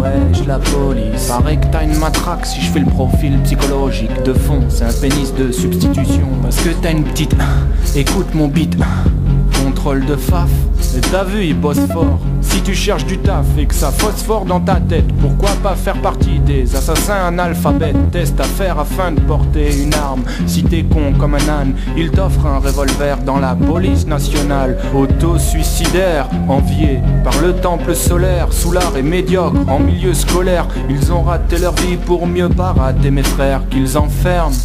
dirais-je la police? Paraît que t'as une matraque si je fais le profil psychologique. De fond, c'est un pénis de substitution. Parce que t'as une petite... Écoute mon beat. Contrôle de faf. Et t'as vu, il bosse fort. Si tu cherches du taf et que ça phosphore dans ta tête, pourquoi pas faire partie des assassins analphabètes? Test à faire afin de porter une arme. Si t'es con comme un âne, il t'offre un revolver dans la police nationale. Auto-suicidaire, envié par le temple solaire, soulard et médiocre en milieu scolaire. Ils ont raté leur vie pour mieux pas rater mes frères qu'ils enferment.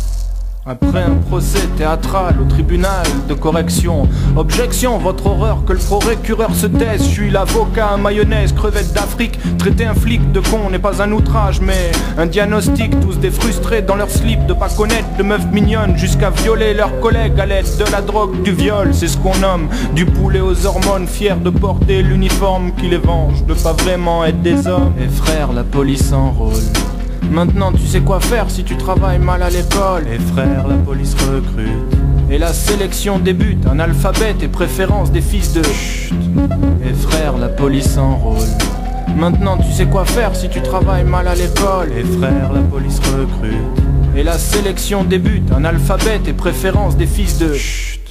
Après un procès théâtral au tribunal de correction. Objection, votre horreur que le procureur se taise. Je suis l'avocat à mayonnaise, crevette d'Afrique. Traiter un flic de con n'est pas un outrage mais un diagnostic. Tous des frustrés dans leur slip de pas connaître de meufs mignonnes, jusqu'à violer leurs collègues à l'aide de la drogue, du viol. C'est ce qu'on nomme du poulet aux hormones, fiers de porter l'uniforme qui les venge, de pas vraiment être des hommes. Et frère, la police s'enrôle. Maintenant tu sais quoi faire si tu travailles mal à l'école. Et frère, la police recrute. Et la sélection débute, un alphabet et préférence des fils de chut. Et frère, la police s'enrôle. Maintenant tu sais quoi faire si tu travailles mal à l'école. Et frère, la police recrute. Et la sélection débute, un alphabet et préférence des fils de chut.